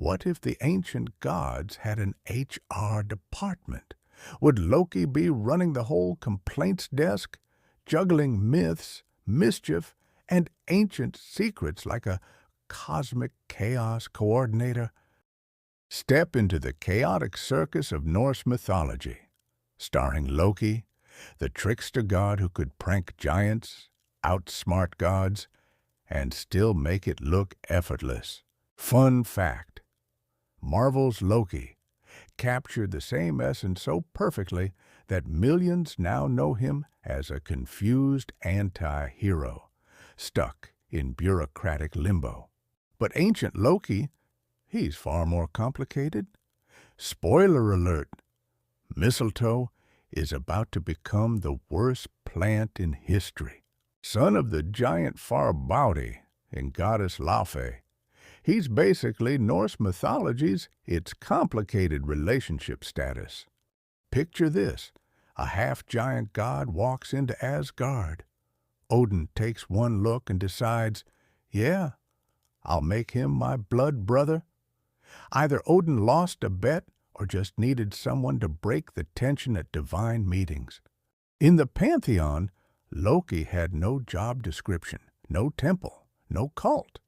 What if the ancient gods had an HR department? Would Loki be running the whole complaints desk, juggling myths, mischief, and ancient secrets like a cosmic chaos coordinator? Step into the chaotic circus of Norse mythology, starring Loki, the trickster god who could prank giants, outsmart gods, and still make it look effortless. Fun fact: Marvel's Loki captured the same essence so perfectly that millions now know him as a confused anti-hero, stuck in bureaucratic limbo. But ancient Loki, he's far more complicated. Spoiler alert, mistletoe is about to become the worst plant in history. Son of the giant Farbauti and goddess Laufey, he's basically Norse mythology's its complicated relationship status. Picture this: a half-giant god walks into Asgard. Odin takes one look and decides, yeah, I'll make him my blood brother. Either Odin lost a bet or just needed someone to break the tension at divine meetings. In the pantheon, Loki had no job description, no temple, no cult.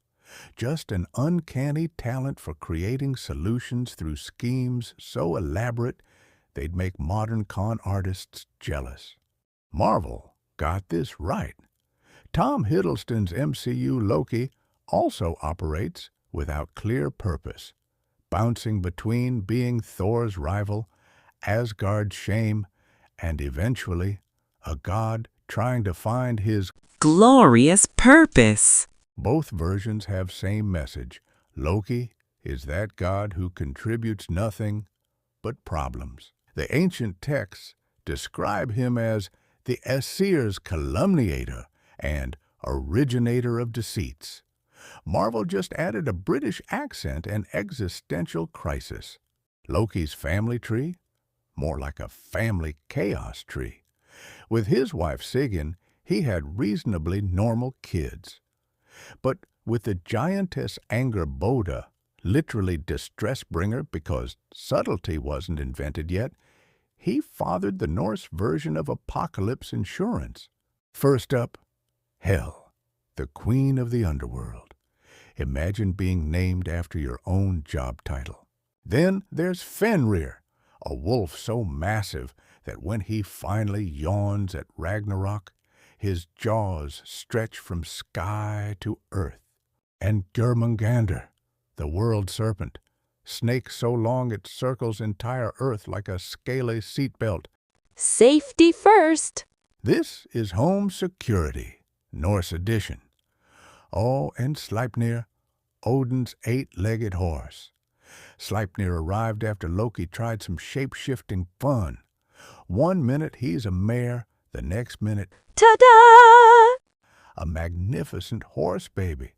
Just an uncanny talent for creating solutions through schemes so elaborate they'd make modern con artists jealous. Marvel got this right. Tom Hiddleston's MCU Loki also operates without clear purpose, bouncing between being Thor's rival, Asgard's shame, and eventually a god trying to find his glorious purpose. Both versions have same message. Loki is that god who contributes nothing but problems. The ancient texts describe him as the Aesir's calumniator and originator of deceits. Marvel just added a British accent and existential crisis. Loki's family tree? More like a family chaos tree. With his wife Sigyn, he had reasonably normal kids. But with the giantess Angerboda, literally distress bringer because subtlety wasn't invented yet, he fathered the Norse version of apocalypse insurance. First up, Hel, the queen of the underworld. Imagine being named after your own job title. Then there's Fenrir, a wolf so massive that when he finally yawns at Ragnarok, his jaws stretch from sky to earth. And Jörmungandr, the world serpent, snake so long it circles entire earth like a scaly seatbelt. Safety first. This is home security, Norse edition. Oh, and Sleipnir, Odin's eight-legged horse. Sleipnir arrived after Loki tried some shape-shifting fun. 1 minute he's a mare, the next minute, ta-da! A magnificent horse baby.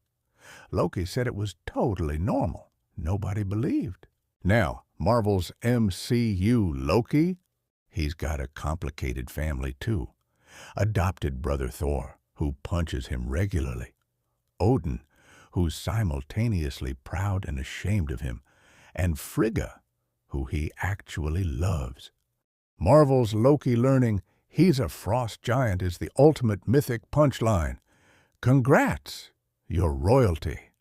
Loki said it was totally normal. Nobody believed. Now, Marvel's MCU Loki, he's got a complicated family too. Adopted brother Thor, who punches him regularly. Odin, who's simultaneously proud and ashamed of him. And Frigga, who he actually loves. Marvel's Loki learning he's a frost giant is the ultimate mythic punchline. Congrats, you're royalty.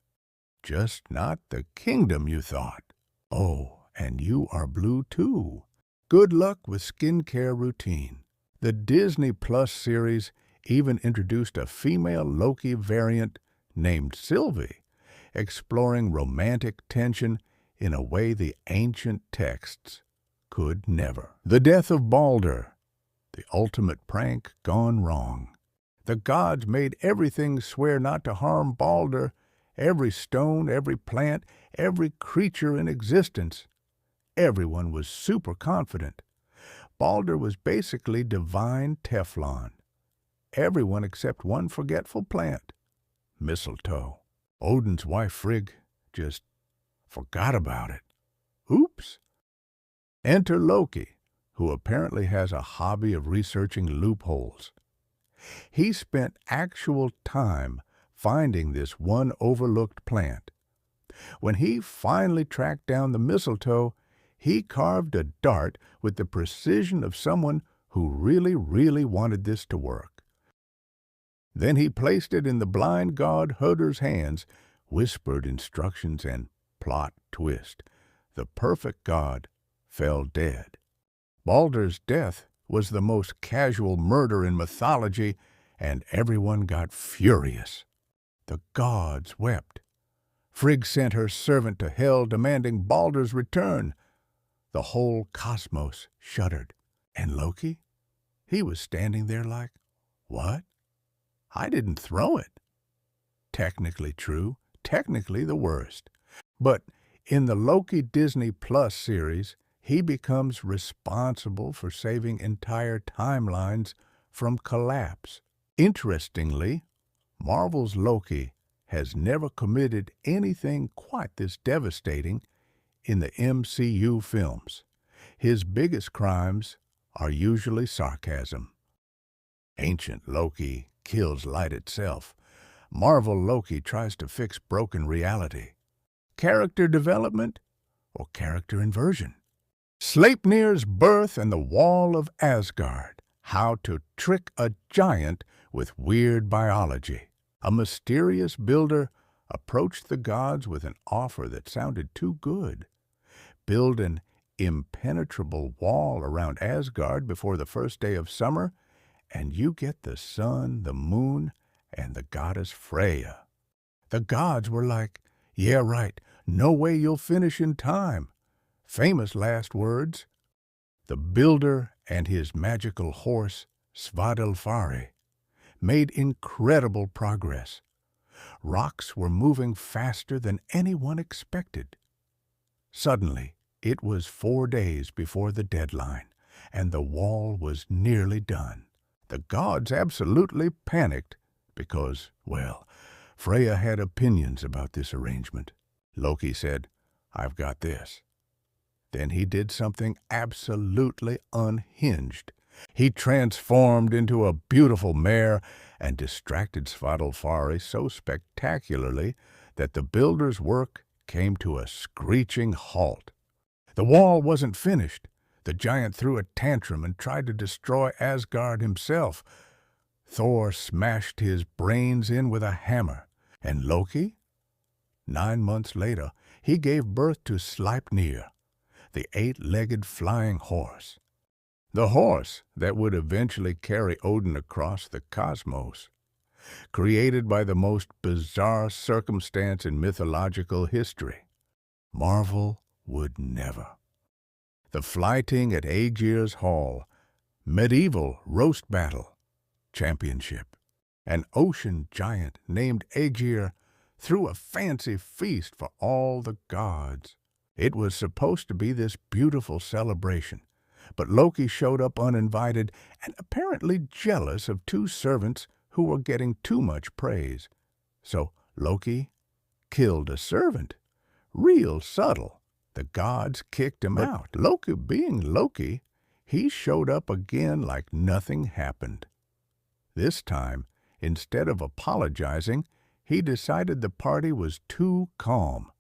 Just not the kingdom you thought. Oh, and you are blue too. Good luck with skincare routine. The Disney Plus series even introduced a female Loki variant named Sylvie, exploring romantic tension in a way the ancient texts could never. The death of Baldr, the ultimate prank gone wrong. The gods made everything swear not to harm Baldr, every stone, every plant, every creature in existence. Everyone was super confident. Baldr was basically divine Teflon. Everyone except one forgetful plant, mistletoe. Odin's wife Frigg just forgot about it. Oops. Enter Loki, who apparently has a hobby of researching loopholes. He spent actual time finding this one overlooked plant. When he finally tracked down the mistletoe, he carved a dart with the precision of someone who really wanted this to work. Then he placed it in the blind god Hörder's hands, whispered instructions, and plot twist. The perfect god fell dead. Baldr's death was the most casual murder in mythology, and everyone got furious. The gods wept. Frigg sent her servant to hell demanding Baldr's return. The whole cosmos shuddered. And Loki? He was standing there like, what? I didn't throw it. Technically true, technically the worst. But in the Loki Disney Plus series, he becomes responsible for saving entire timelines from collapse. Interestingly, Marvel's Loki has never committed anything quite this devastating in the MCU films. His biggest crimes are usually sarcasm. Ancient Loki kills light itself. Marvel Loki tries to fix broken reality. Character development or character inversion. Sleipnir's birth and the wall of Asgard. How to trick a giant with weird biology. A mysterious builder approached the gods with an offer that sounded too good. Build an impenetrable wall around Asgard before the first day of summer, and you get the sun, the moon, and the goddess Freya. The gods were like, yeah, right, no way you'll finish in time. Famous last words. The builder and his magical horse, Svadilfari, made incredible progress. Rocks were moving faster than anyone expected. Suddenly, it was 4 days before the deadline, and the wall was nearly done. The gods absolutely panicked because, well, Freya had opinions about this arrangement. Loki said, I've got this. Then he did something absolutely unhinged. He transformed into a beautiful mare and distracted Svadilfari so spectacularly that the builder's work came to a screeching halt. The wall wasn't finished. The giant threw a tantrum and tried to destroy Asgard himself. Thor smashed his brains in with a hammer. And Loki? 9 months later, he gave birth to Sleipnir, the 8-legged flying horse. The horse that would eventually carry Odin across the cosmos. Created by the most bizarre circumstance in mythological history. Marvel would never. The Flyting at Aegir's Hall, medieval roast battle, championship. An ocean giant named Aegir threw a fancy feast for all the gods. It was supposed to be this beautiful celebration, but Loki showed up uninvited and apparently jealous of 2 servants who were getting too much praise. So Loki killed a servant. Real subtle. The gods kicked him out. Loki being Loki, he showed up again like nothing happened. This time, instead of apologizing, he decided the party was too calm.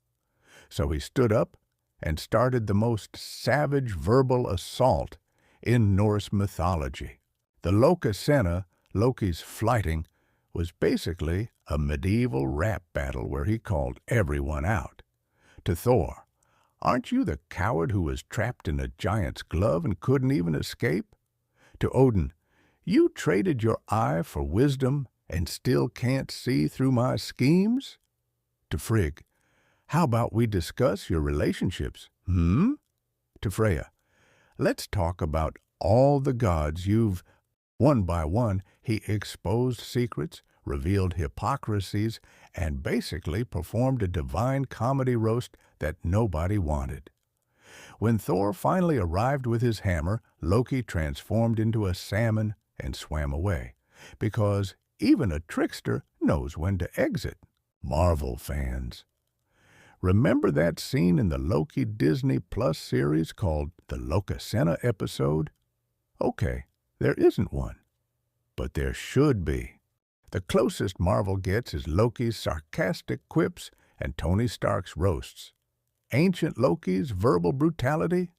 So he stood up and started the most savage verbal assault in Norse mythology. The Lokasena, Loki's Flyting, was basically a medieval rap battle where he called everyone out. To Thor, aren't you the coward who was trapped in a giant's glove and couldn't even escape? To Odin, you traded your eye for wisdom and still can't see through my schemes? To Frigg, how about we discuss your relationships? To Freya, let's talk about all the gods you've... One by one, he exposed secrets, revealed hypocrisies, and basically performed a divine comedy roast that nobody wanted. When Thor finally arrived with his hammer, Loki transformed into a salmon and swam away, because even a trickster knows when to exit. Marvel fans, remember that scene in the Loki Disney Plus series called the Lokasena episode? Okay, there isn't one, but there should be. The closest Marvel gets is Loki's sarcastic quips and Tony Stark's roasts. Ancient Loki's verbal brutality?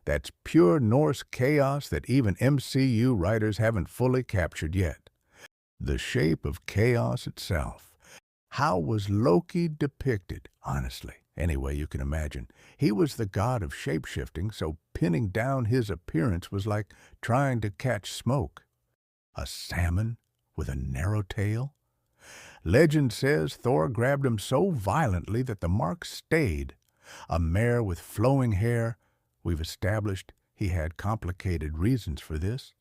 That's pure Norse chaos that even MCU writers haven't fully captured yet. The shape of chaos itself. How was Loki depicted, honestly? Any way you can imagine. He was the god of shapeshifting, so pinning down his appearance was like trying to catch smoke. A salmon with a narrow tail? Legend says Thor grabbed him so violently that the mark stayed. A mare with flowing hair. We've established he had complicated reasons for this.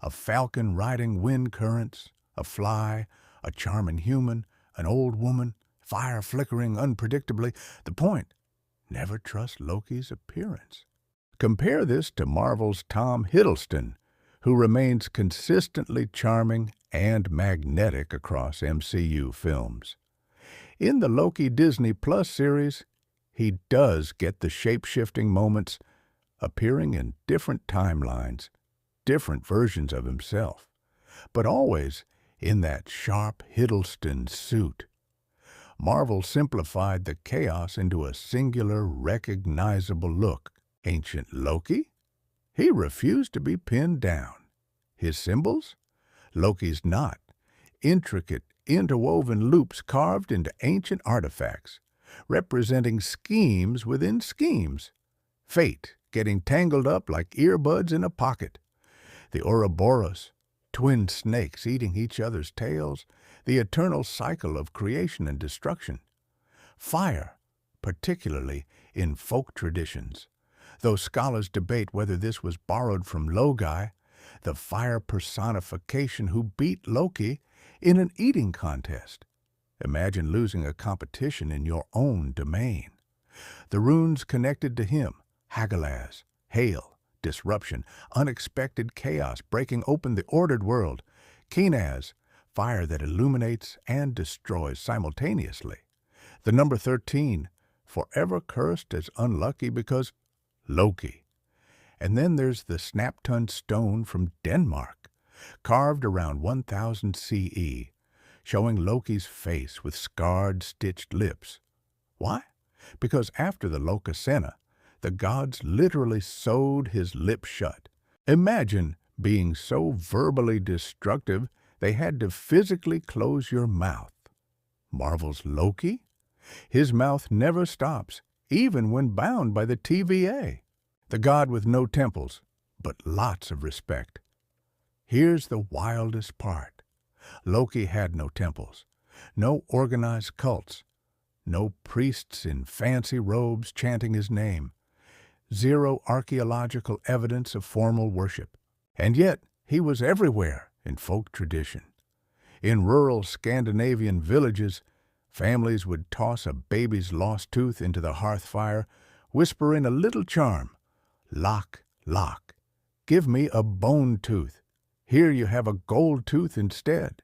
A falcon riding wind currents. A fly. A charming human. An old woman. Fire flickering unpredictably. The point, never trust Loki's appearance. Compare this to Marvel's Tom Hiddleston, who remains consistently charming and magnetic across MCU films. In the Loki Disney Plus series, he does get the shape-shifting moments, appearing in different timelines, different versions of himself, but always in that sharp Hiddleston suit. Marvel simplified the chaos into a singular, recognizable look. Ancient Loki? He refused to be pinned down. His symbols? Loki's knot. Intricate, interwoven loops carved into ancient artifacts, representing schemes within schemes. Fate getting tangled up like earbuds in a pocket. The Ouroboros, twin snakes eating each other's tails, the eternal cycle of creation and destruction. Fire, particularly in folk traditions. Though scholars debate whether this was borrowed from Logi, the fire personification who beat Loki in an eating contest. Imagine losing a competition in your own domain. The runes connected to him, Hagalaz, hail, disruption, unexpected chaos breaking open the ordered world. Kenaz, fire that illuminates and destroys simultaneously. The number 13, forever cursed as unlucky because Loki. And then there's the snap-ton stone from Denmark, carved around 1000 CE, showing Loki's face with scarred, stitched lips. Why? Because after the Lokasena, the gods literally sewed his lips shut. Imagine being so verbally destructive they had to physically close your mouth. Marvel's Loki? His mouth never stops, even when bound by the TVA. The god with no temples, but lots of respect. Here's the wildest part. Loki had no temples, no organized cults, no priests in fancy robes chanting his name, zero archaeological evidence of formal worship. And yet, he was everywhere in folk tradition. In rural Scandinavian villages, families would toss a baby's lost tooth into the hearth fire, whispering a little charm. Lock, lock, give me a bone tooth. Here you have a gold tooth instead.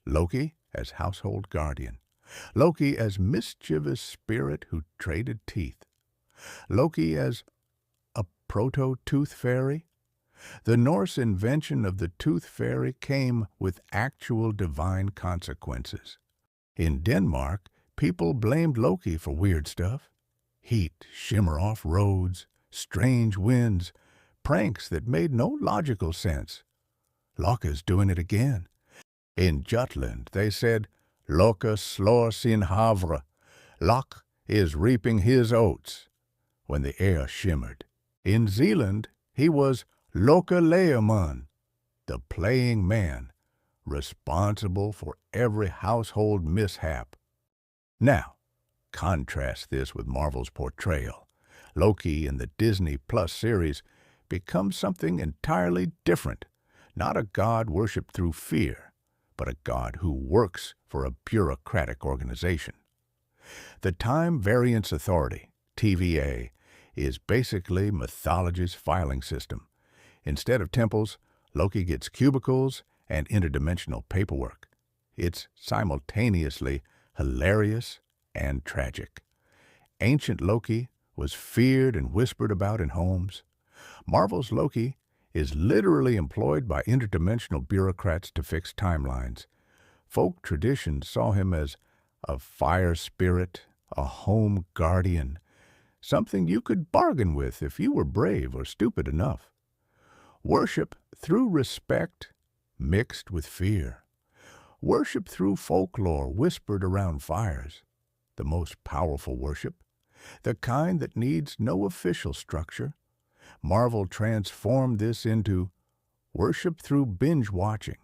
Loki as household guardian. Loki as mischievous spirit who traded teeth. Loki as a proto-tooth fairy. The Norse invention of the tooth fairy came with actual divine consequences. In Denmark, people blamed Loki for weird stuff. Heat, shimmer off roads, strange winds, pranks that made no logical sense. Loka's doing it again. In Jutland, they said, Loka slår sin havre. Lok is reaping his oats, when the air shimmered. In Zealand, he was Loka Leoman, the playing man, responsible for every household mishap. Now, contrast this with Marvel's portrayal. Loki in the Disney Plus series becomes something entirely different, not a god worshipped through fear, but a god who works for a bureaucratic organization. The Time Variance Authority, TVA, is basically mythology's filing system. Instead of temples, Loki gets cubicles and interdimensional paperwork. It's simultaneously hilarious and tragic. Ancient Loki was feared and whispered about in homes. Marvel's Loki is literally employed by interdimensional bureaucrats to fix timelines. Folk tradition saw him as a fire spirit, a home guardian, something you could bargain with if you were brave or stupid enough. Worship through respect mixed with fear. Worship through folklore whispered around fires. The most powerful worship, the kind that needs no official structure. Marvel transformed this into worship through binge watching,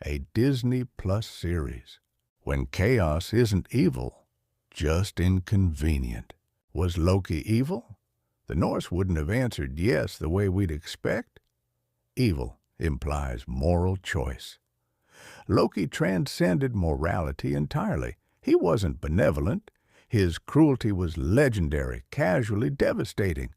a Disney Plus series. When chaos isn't evil, just inconvenient. Was Loki evil? The Norse wouldn't have answered yes the way we'd expect. Evil implies moral choice. Loki transcended morality entirely. He wasn't benevolent. His cruelty was legendary, casually devastating.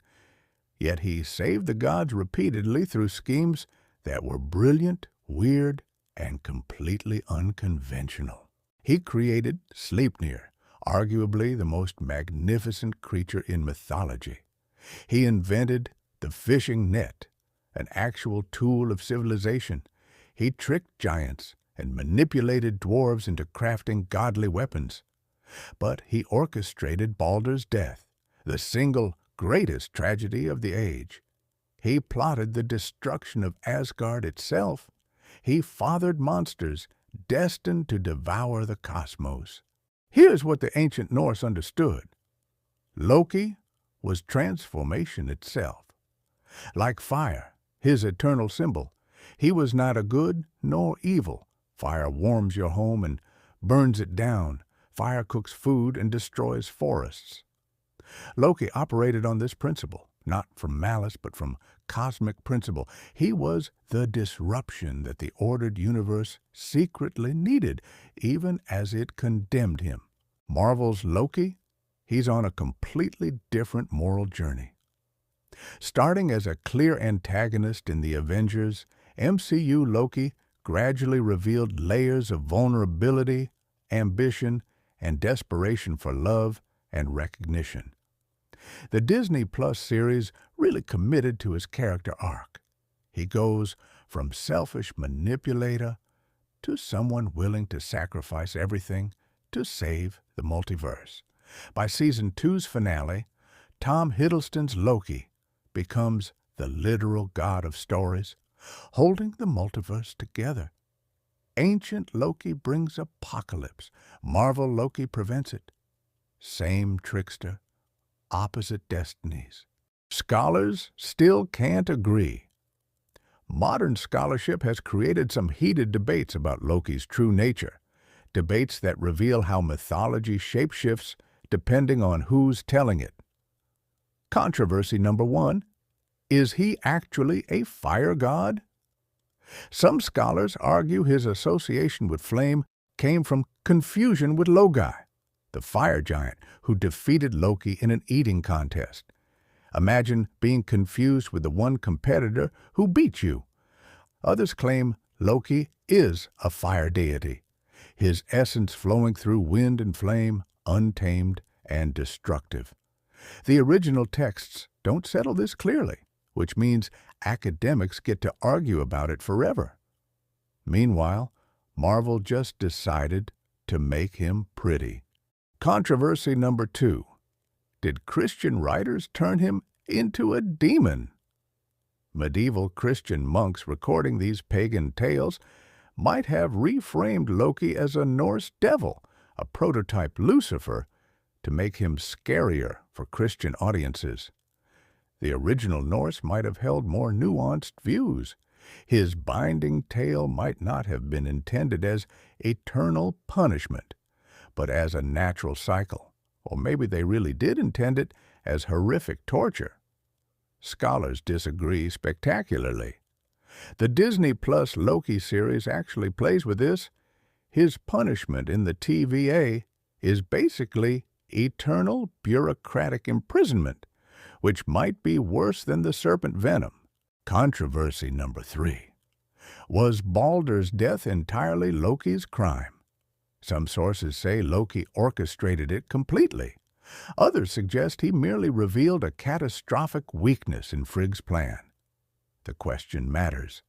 Yet he saved the gods repeatedly through schemes that were brilliant, weird, and completely unconventional. He created Sleipnir, arguably the most magnificent creature in mythology. He invented the fishing net, an actual tool of civilization. He tricked giants and manipulated dwarves into crafting godly weapons. But he orchestrated Baldr's death, the single greatest tragedy of the age. He plotted the destruction of Asgard itself. He fathered monsters destined to devour the cosmos. Here's what the ancient Norse understood. Loki was transformation itself. Like fire, his eternal symbol, he was neither good nor evil. Fire warms your home and burns it down. Fire cooks food and destroys forests. Loki operated on this principle, not from malice, but from cosmic principle. He was the disruption that the ordered universe secretly needed, even as it condemned him. Marvel's Loki, he's on a completely different moral journey. Starting as a clear antagonist in the Avengers, MCU Loki gradually revealed layers of vulnerability, ambition, and desperation for love and recognition. The Disney Plus series really committed to his character arc. He goes from selfish manipulator to someone willing to sacrifice everything to save the multiverse. By Season 2's finale, Tom Hiddleston's Loki becomes the literal god of stories, holding the multiverse together. Ancient Loki brings apocalypse. Marvel Loki prevents it. Same trickster, opposite destinies. Scholars still can't agree. Modern scholarship has created some heated debates about Loki's true nature, debates that reveal how mythology shapeshifts depending on who's telling it. Controversy number 1, is he actually a fire god? Some scholars argue his association with flame came from confusion with Loki, the fire giant who defeated Loki in an eating contest. Imagine being confused with the one competitor who beat you. Others claim Loki is a fire deity, his essence flowing through wind and flame, untamed and destructive. The original texts don't settle this clearly, which means academics get to argue about it forever. Meanwhile, Marvel just decided to make him pretty. Controversy number 2. Did Christian writers turn him into a demon? Medieval Christian monks recording these pagan tales might have reframed Loki as a Norse devil, a prototype Lucifer, to make him scarier for Christian audiences. The original Norse might have held more nuanced views. His binding tale might not have been intended as eternal punishment, but as a natural cycle, or maybe they really did intend it as horrific torture. Scholars disagree spectacularly. The Disney Plus Loki series actually plays with this. His punishment in the TVA is basically eternal bureaucratic imprisonment, which might be worse than the serpent venom. Controversy number 3. Was Baldr's death entirely Loki's crime? Some sources say Loki orchestrated it completely. Others suggest he merely revealed a catastrophic weakness in Frigg's plan. The question matters.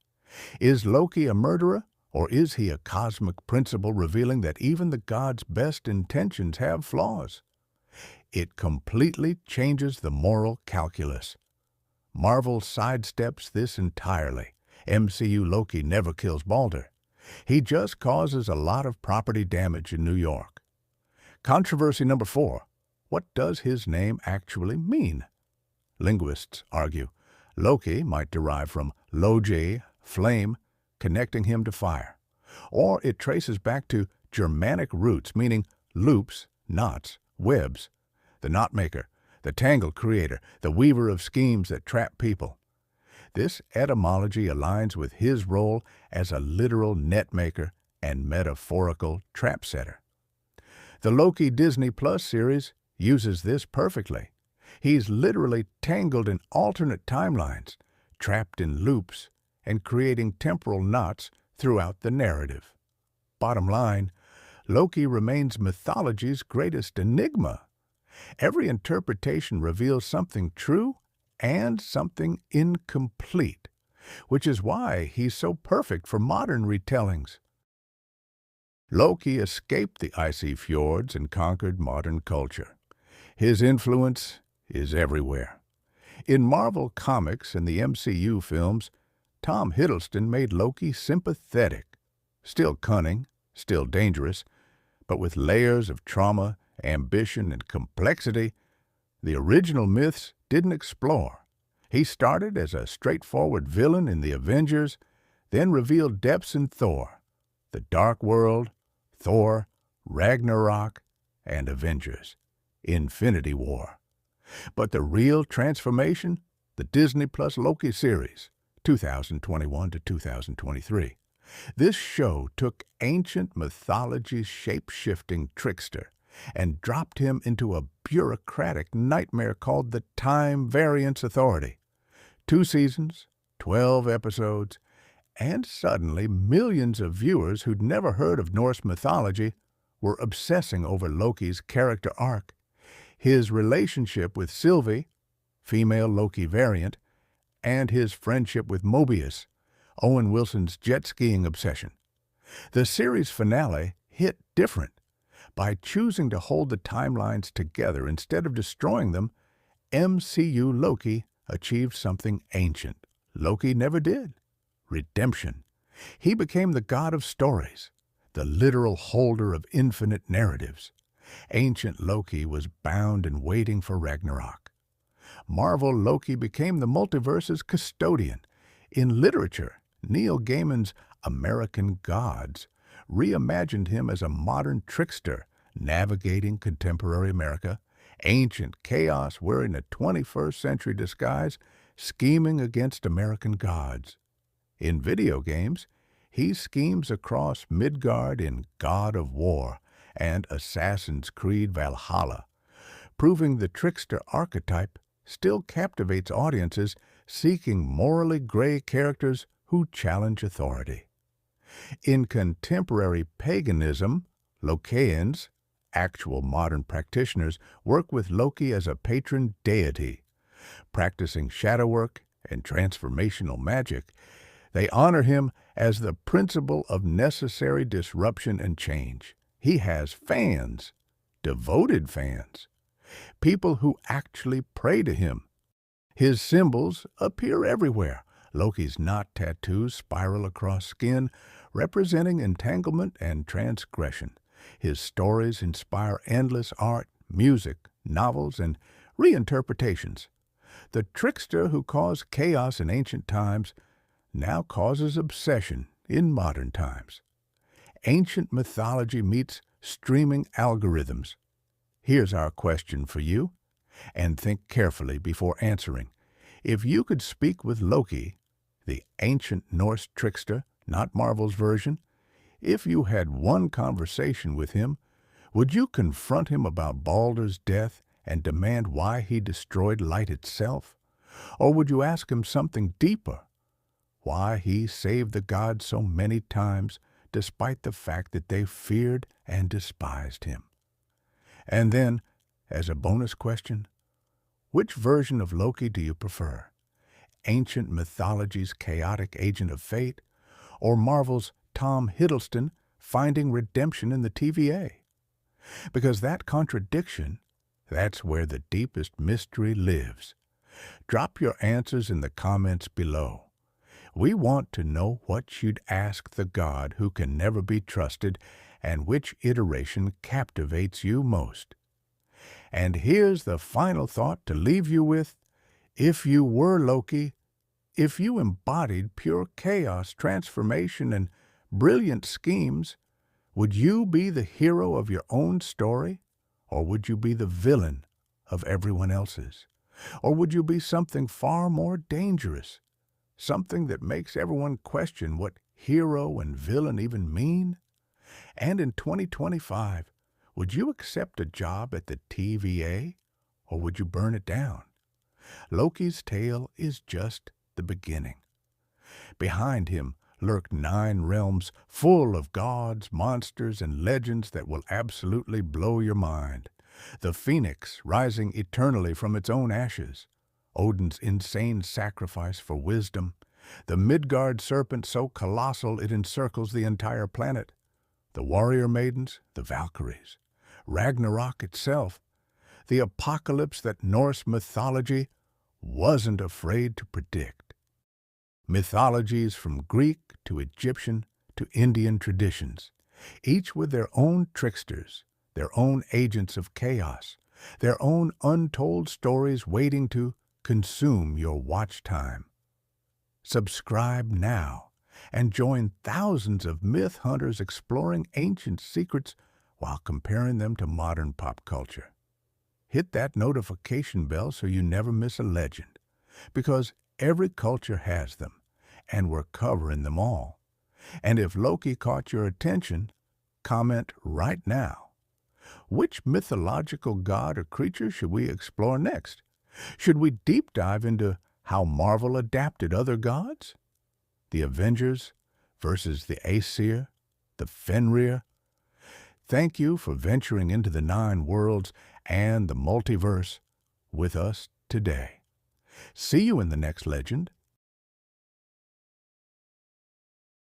Is Loki a murderer, or is he a cosmic principle revealing that even the gods' best intentions have flaws? It completely changes the moral calculus. Marvel sidesteps this entirely. MCU Loki never kills Baldr. He just causes a lot of property damage in New York. Controversy number 4. What does his name actually mean? Linguists argue Loki might derive from logi, flame, connecting him to fire. Or it traces back to Germanic roots meaning loops, knots, webs. The knot maker, the tangle creator, the weaver of schemes that trap people. This etymology aligns with his role as a literal net maker and metaphorical trap setter. The Loki Disney Plus series uses this perfectly. He's literally tangled in alternate timelines, trapped in loops, and creating temporal knots throughout the narrative. Bottom line, Loki remains mythology's greatest enigma. Every interpretation reveals something true and something incomplete, which is why he's so perfect for modern retellings. Loki escaped the icy fjords and conquered modern culture. His influence is everywhere. In Marvel Comics and the MCU films, Tom Hiddleston made Loki sympathetic, still cunning, still dangerous, but with layers of trauma, ambition, and complexity the original myths didn't explore. He started as a straightforward villain in the Avengers, then revealed depths in Thor, the Dark World, Thor, Ragnarok, and Avengers, Infinity War. But the real transformation, the Disney Plus Loki series, 2021 to 2023. This show took ancient mythology's shape-shifting trickster and dropped him into a bureaucratic nightmare called the Time Variance Authority. 2 seasons, 12 episodes, and suddenly millions of viewers who'd never heard of Norse mythology were obsessing over Loki's character arc, his relationship with Sylvie, female Loki variant, and his friendship with Mobius, Owen Wilson's jet-skiing obsession. The series finale hit different. By choosing to hold the timelines together instead of destroying them, MCU Loki achieved something ancient Loki never did: redemption. He became the god of stories, the literal holder of infinite narratives. Ancient Loki was bound and waiting for Ragnarok. Marvel Loki became the multiverse's custodian. In literature, Neil Gaiman's American Gods reimagined him as a modern trickster navigating contemporary America, ancient chaos wearing a 21st century disguise, scheming against American gods. In video games, he schemes across Midgard in God of War and Assassin's Creed Valhalla, proving the trickster archetype still captivates audiences seeking morally gray characters who challenge authority. In contemporary paganism, Lokeans, actual modern practitioners, work with Loki as a patron deity. Practicing shadow work and transformational magic, they honor him as the principle of necessary disruption and change. He has fans, devoted fans, people who actually pray to him. His symbols appear everywhere. Loki's knot tattoos spiral across skin, representing entanglement and transgression. His stories inspire endless art, music, novels, and reinterpretations. The trickster who caused chaos in ancient times now causes obsession in modern times. Ancient mythology meets streaming algorithms. Here's our question for you, and think carefully before answering. If you could speak with Loki, the ancient Norse trickster, not Marvel's version, if you had one conversation with him, would you confront him about Baldr's death and demand why he destroyed light itself? Or would you ask him something deeper? Why he saved the gods so many times, despite the fact that they feared and despised him? And then, as a bonus question, which version of Loki do you prefer? Ancient mythology's chaotic agent of fate, or Marvel's Tom Hiddleston finding redemption in the TVA? Because that contradiction, That's where the deepest mystery lives. Drop your answers in the comments below. We want to know what you'd ask the god who can never be trusted and which iteration captivates you most. And here's the final thought to leave you with. If you were Loki, if you embodied pure chaos, transformation, and brilliant schemes, would you be the hero of your own story, or would you be the villain of everyone else's? Or would you be something far more dangerous, something that makes everyone question what hero and villain even mean? And in 2025, would you accept a job at the TVA, or would you burn it down? Loki's tale is just the beginning. Behind him lurk 9 realms full of gods, monsters, and legends that will absolutely blow your mind. The phoenix rising eternally from its own ashes, Odin's insane sacrifice for wisdom, the Midgard serpent so colossal it encircles the entire planet, the warrior maidens, the Valkyries, Ragnarok itself, the apocalypse that Norse mythology wasn't afraid to predict. Mythologies from Greek to Egyptian to Indian traditions, each with their own tricksters, their own agents of chaos, their own untold stories waiting to consume your watch time. Subscribe now and join thousands of myth hunters exploring ancient secrets while comparing them to modern pop culture. Hit that notification bell so you never miss a legend, because every culture has them, and we're covering them all. And if Loki caught your attention, comment right now. Which mythological god or creature should we explore next? Should we deep dive into how Marvel adapted other gods? The Avengers versus the Aesir, the Fenrir? Thank you for venturing into the 9 worlds and the multiverse with us today. See you in the next legend.